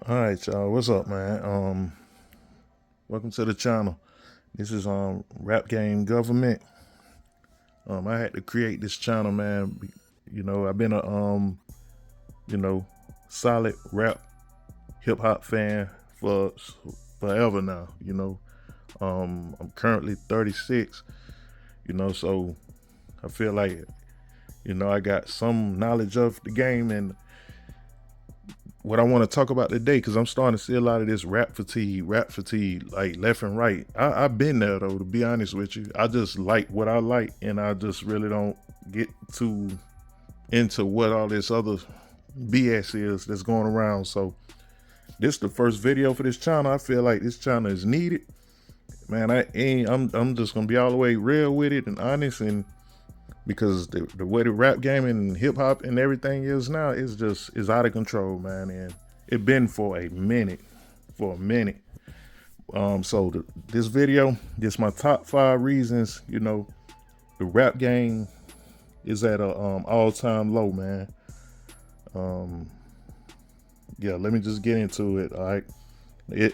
All right, y'all. What's up, man? Welcome to the channel. This is Rap Game Government. I had to create this channel, man. I've been a you know, solid rap hip hop fan for forever now. I'm currently 36. So I feel like I got some knowledge of the game and what I want to talk about today, because I'm starting to see a lot of this rap fatigue, like left and right. I've been there though, to be honest with you. I just like what I like, and I just really don't get too into what all this other BS is that's going around. So this is the first video for this channel. I feel like this channel is needed, man. I'm just gonna be all the way real with it and honest, and because the way the rap game and hip hop and everything is now is out of control, man. And it been for a minute. This video, just my top 5 reasons, the rap game is at a all-time low, man. Yeah, let me just get into it. All right.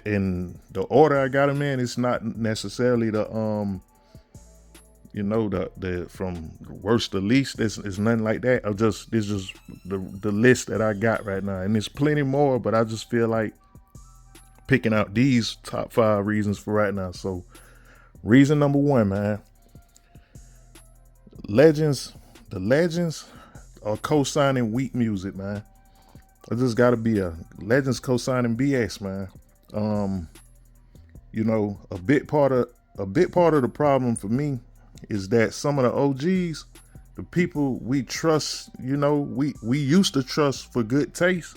In the order I got them in, it's not necessarily the the from worst to least. It's nothing like that. This is the list that I got right now, and there's plenty more, but I just feel like picking out these top 5 reasons for right now. So reason number 1, man, the legends are co-signing weak music, man. It just gotta be a legends co-signing BS, man. A big part of the problem for me is that some of the OGs, the people we trust, we used to trust for good taste,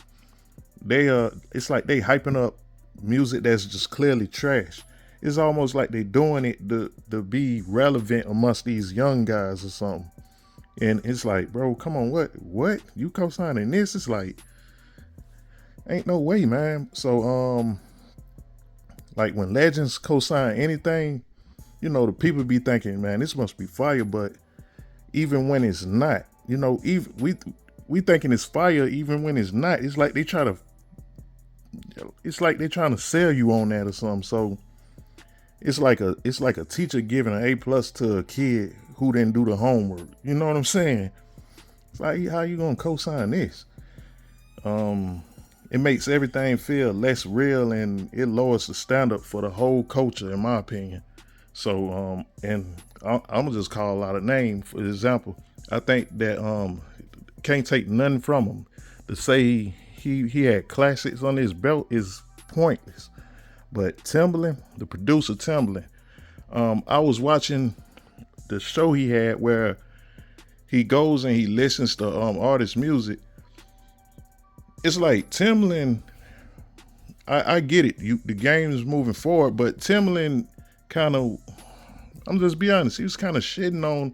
it's like they hyping up music that's just clearly trash. It's almost like they doing it to be relevant amongst these young guys or something. And it's like, bro, come on, what? You co-signing this? It's like, ain't no way, man. So like when legends co-sign anything, the people be thinking, man, this must be fire. But even when it's not, even we thinking it's fire even when it's not. It's like they're trying to sell you on that or something. So it's like a teacher giving an A+ to a kid who didn't do the homework. You know what I'm saying? It's like, how you gonna co-sign this? It makes everything feel less real, and it lowers the standard for the whole culture, in my opinion. So, and I'm gonna just call out a name. For example, I think that can't take nothing from him. To say he had classics on his belt is pointless. But Timbaland, the producer Timbaland, I was watching the show he had where he goes and he listens to artist music. It's like Timbaland, I get it. The game is moving forward, but Timbaland kind of, I'm just be honest, he was kind of shitting on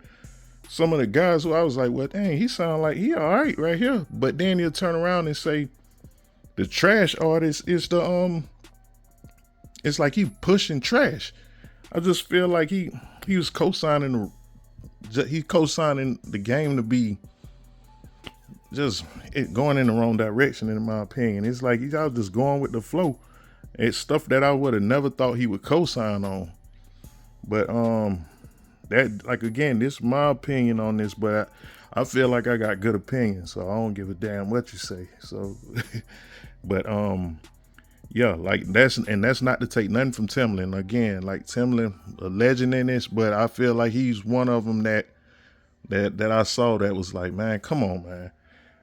some of the guys who I was like, well, dang, he sound like he all right here. But then he'll turn around and say the trash artist is it's like he pushing trash. I just feel like he was co-signing the game to be just going in the wrong direction, in my opinion. It's like y'all just going with the flow. It's stuff that I would have never thought he would co-sign on. But that, like, again, this is my opinion on this, but I feel like I got good opinions, so I don't give a damn what you say. So but yeah, like that's not to take nothing from Timbaland. Again, like Timbaland, a legend in this, but I feel like he's one of them that I saw that was like, man, come on, man.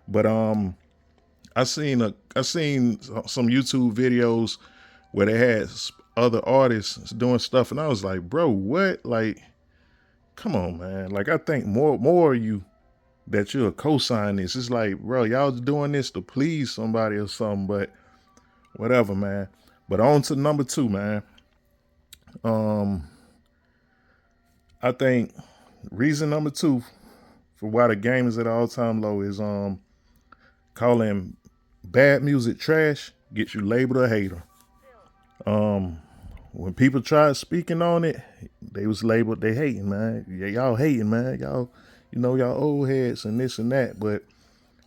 But I seen some YouTube videos where they had other artists doing stuff, and I was like, bro, what? Like, come on, man. Like, I think more of you that you'll co-sign this. It's like, bro, y'all doing this to please somebody or something, but whatever, man. But on to number 2, man. I think reason number 2 for why the game is at an all-time low is calling bad music trash gets you labeled a hater. When people tried speaking on it, they was labeled they hating, man. Yeah, y'all hating, man. Y'all, y'all old heads and this and that. But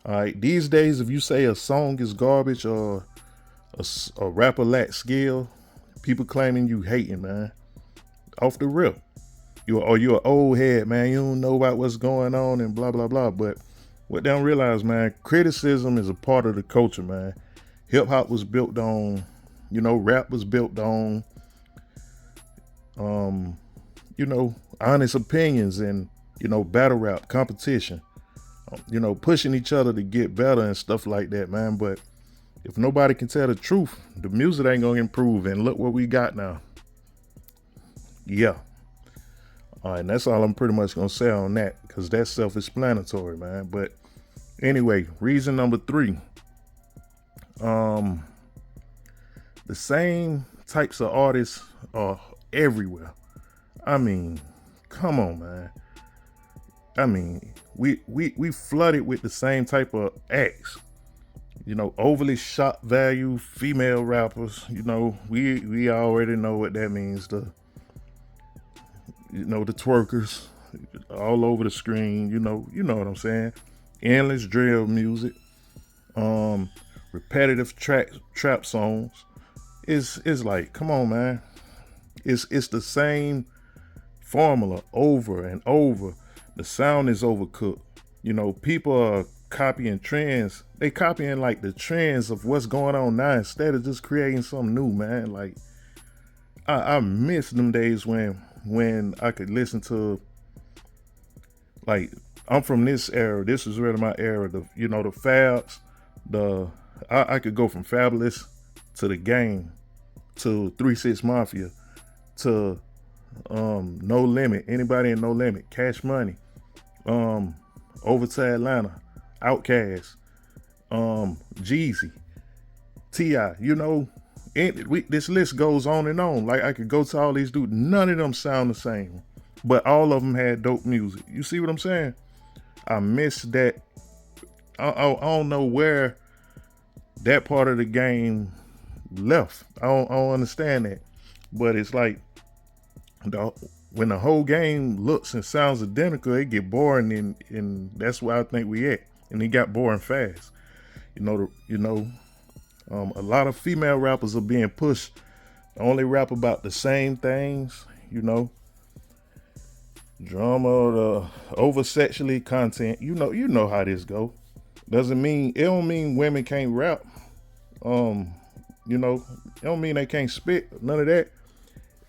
all right, these days, if you say a song is garbage or a rapper lack skill, people claiming you hating, man. Off the rip. You're an old head, man. You don't know about what's going on and blah blah blah. But what they don't realize, man, criticism is a part of the culture, man. Hip hop was built on, rap was built on, um, honest opinions and battle rap competition. Pushing each other to get better and stuff like that, man. But if nobody can tell the truth, the music ain't gonna improve. And look what we got now. Yeah. All right, and that's all I'm pretty much gonna say on that, because that's self-explanatory, man. But anyway, reason number 3. The same types of artists are everywhere. I mean, come on, man. I mean, we flooded with the same type of acts. Overly shock value female rappers. We already know what that means. The twerkers all over the screen. You know what I'm saying. Endless drill music. Repetitive trap songs. It's like, come on, man. It's the same formula over and over. The sound is overcooked. People are copying trends. They copying like the trends of what's going on now instead of just creating something new, man. Like I miss them days when I could listen to, like, I'm from this era. This is really my era. The Fabs. I could go from Fabulous to The Game to 3 6 Mafia to No Limit. Anybody in No Limit. Cash Money. Over to Atlanta. Outkast. Jeezy. T.I. This list goes on and on. Like, I could go to all these dudes. None of them sound the same, but all of them had dope music. You see what I'm saying? I miss that. I don't know where that part of the game left. I don't understand that. But it's like, when the whole game looks and sounds identical, it get boring, and that's where I think we at. And it got boring fast. A lot of female rappers are being pushed to only rap about the same things. Drama, the over sexually content. You know how this go. It don't mean women can't rap. It don't mean they can't spit. None of that.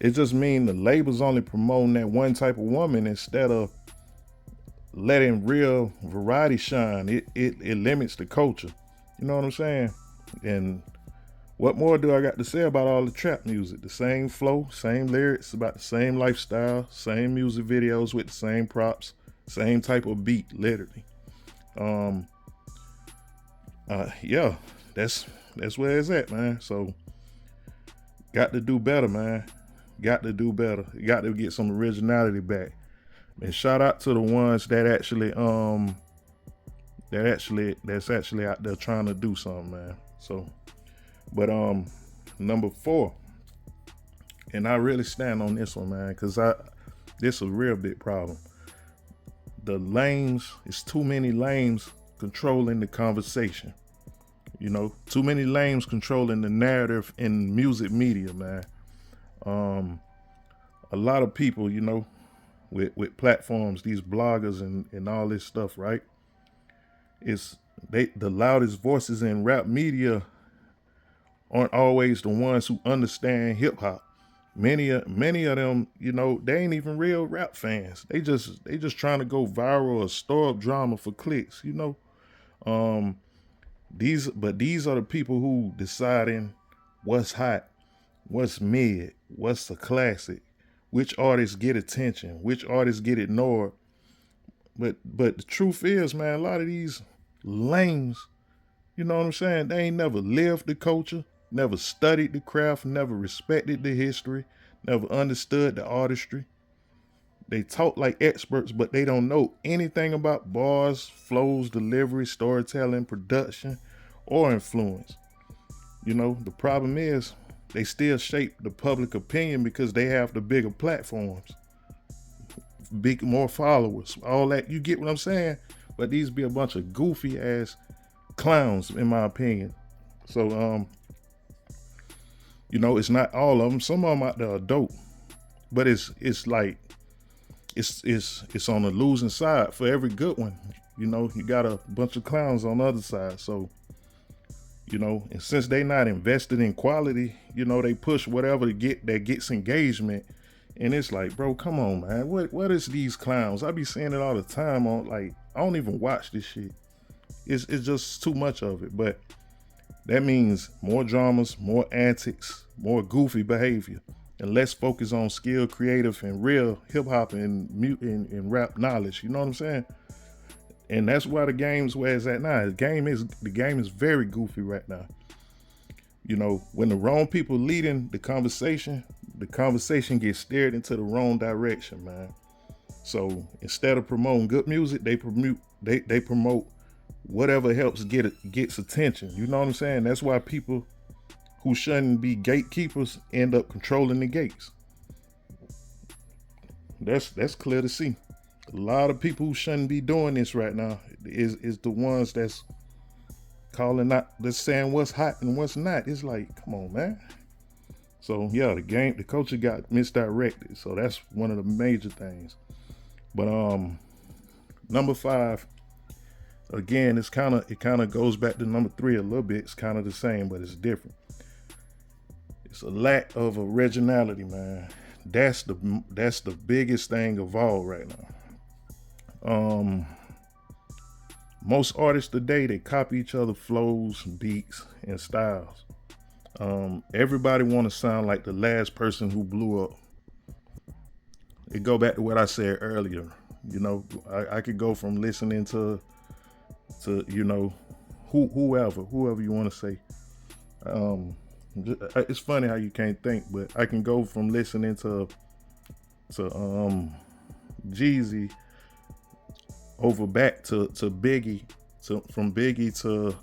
It just mean the label's only promoting that one type of woman instead of letting real variety shine. It limits the culture. You know what I'm saying? And what more do I got to say about all the trap music? The same flow, same lyrics, about the same lifestyle, same music videos with the same props, same type of beat, literally. Yeah, that's where it's at, man. So, got to do better, man. Got to do better. Got to get some originality back. And shout out to the ones that's actually out there trying to do something, man. So, but number 4, and I really stand on this one, man, because this is a real big problem. The lames, it's too many lames controlling the conversation. Too many lames controlling the narrative in music media, man. A lot of people, with platforms, these bloggers and all this stuff, right? The loudest voices in rap media aren't always the ones who understand hip hop. Many of them, they ain't even real rap fans. They just trying to go viral or store up drama for clicks. These are the people who deciding what's hot, what's mid, what's a classic, which artists get attention, which artists get ignored. But the truth is, man, a lot of these lames, you know what I'm saying? They ain't never lived the culture, never studied the craft, never respected the history, never understood the artistry. They talk like experts, but they don't know anything about bars, flows, delivery, storytelling, production, or influence. The problem is they still shape the public opinion because they have the bigger platforms, more followers, all that. You get what I'm saying? But these be a bunch of goofy ass clowns, in my opinion. So, It's not all of them. Some of them out there are dope, but it's like it's on the losing side for every good one. You got a bunch of clowns on the other side. So, and since they not invested in quality, they push whatever to get that gets engagement. And it's like, bro, come on, man. What is these clowns? I be seeing it all the time on, like, I don't even watch this shit. It's just too much of it. But that means more dramas, more antics, more goofy behavior, and less focus on skill, creative, and real hip hop and rap knowledge. You know what I'm saying? And that's why the game's where it's at now. The game is very goofy right now. When the wrong people leading the conversation gets steered into the wrong direction, man. So instead of promoting good music, they promote whatever helps gets attention. You know what I'm saying? That's why people who shouldn't be gatekeepers end up controlling the gates. That's clear to see. A lot of people who shouldn't be doing this right now is the ones that's calling out, that's saying what's hot and what's not. It's like, come on, man. So yeah, the culture got misdirected. So that's one of the major things. But number 5, again, it kind of goes back to number 3 a little bit. It's kind of the same, but it's different. It's a lack of originality, man. That's the biggest thing of all right now. Most artists today, they copy each other flows, beats, and styles. Everybody want to sound like the last person who blew up. It go back to what I said earlier. I could go from listening to whoever you want to say. It's funny how you can't think, but I can go from listening to Jeezy over back to Biggie, from Biggie to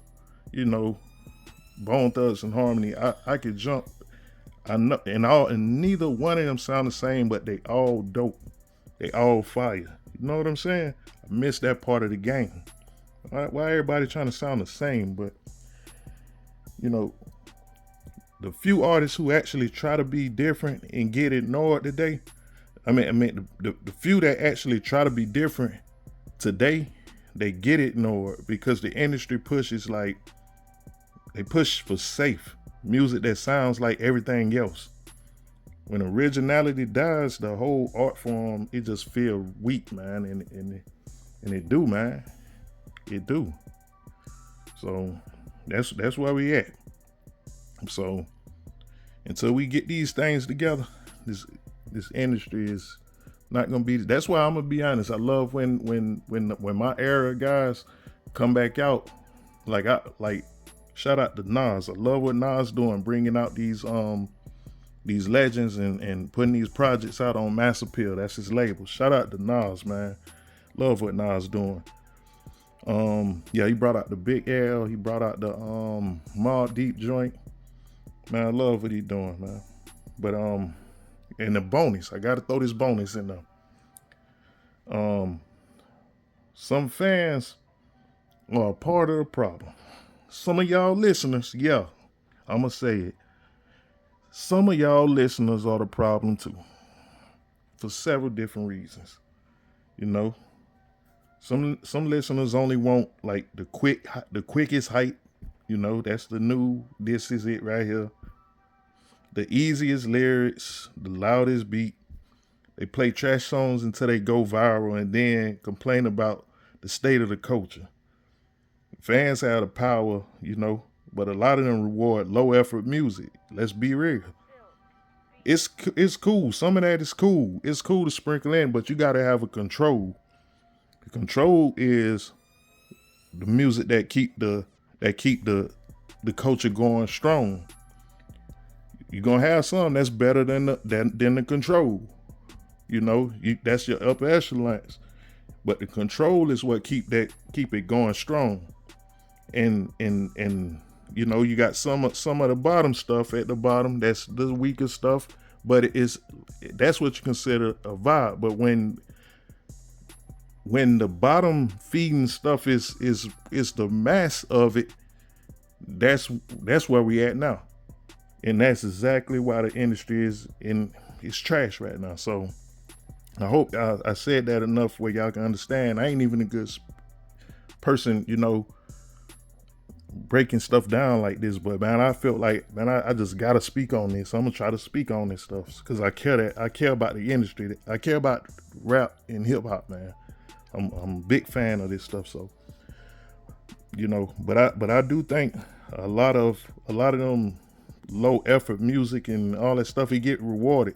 Bone Thugs and Harmony. I could jump. I know, and neither one of them sound the same, but they all dope. They all fire. You know what I'm saying? I miss that part of the game. Why everybody trying to sound the same? But the few artists who actually try to be different and get ignored today. The few that actually try to be different today, they get ignored because the industry pushes, like, they push for safe music that sounds like everything else. When originality dies, the whole art form, it just feel weak, man, and it do, man. It do. So that's where we at. So until we get these things together, this industry is not gonna be. That's why I'm gonna be honest. I love when my era guys come back out. Like shout out to Nas. I love what Nas doing, bringing out these legends and putting these projects out on Mass Appeal. That's his label. Shout out to Nas, man. Love what Nas doing. He brought out the Big L. He brought out the Mobb Deep joint. Man, I love what he doing, man. But and the bonus, I gotta throw this bonus in there. Some fans are a part of the problem. Some of y'all listeners, I'ma say it. Some of y'all listeners are the problem too, for several different reasons. Some listeners only want like the quickest hype. That's the new. This is it right here. The easiest lyrics, the loudest beat. They play trash songs until they go viral and then complain about the state of the culture. Fans have the power, but a lot of them reward low effort music. Let's be real. It's cool. Some of that is cool. It's cool to sprinkle in, but you got to have a control. The control is the music that keep the culture going strong. You're gonna have some that's better than the control. That's your upper echelons. But the control is what keep it going strong. And you got some of the bottom stuff at the bottom. That's the weaker stuff. But that's what you consider a vibe. But when the bottom feeding stuff is the mass of it, that's where we at now. And that's exactly why the industry is trash right now. So I hope I said that enough where y'all can understand. I ain't even a good person, breaking stuff down like this, but man, I felt like, man, I just gotta speak on this. I'm gonna try to speak on this stuff because I care about the industry. I care about rap and hip hop, man. I'm a big fan of this stuff. So, but I do think a lot of them low effort music and all that stuff, it get rewarded,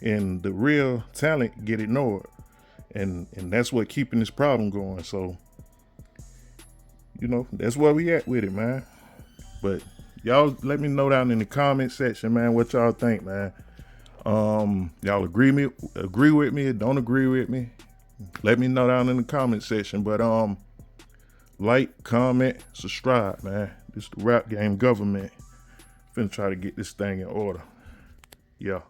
and the real talent get ignored, and that's what keeping this problem going. So, that's where we at with it, man. But y'all let me know down in the comment section, man, what y'all think, man. Y'all agree with me, don't agree with me. Let me know down in the comment section. But like, comment, subscribe, man. This is the Rap Game Government. Finna try to get this thing in order. Yeah.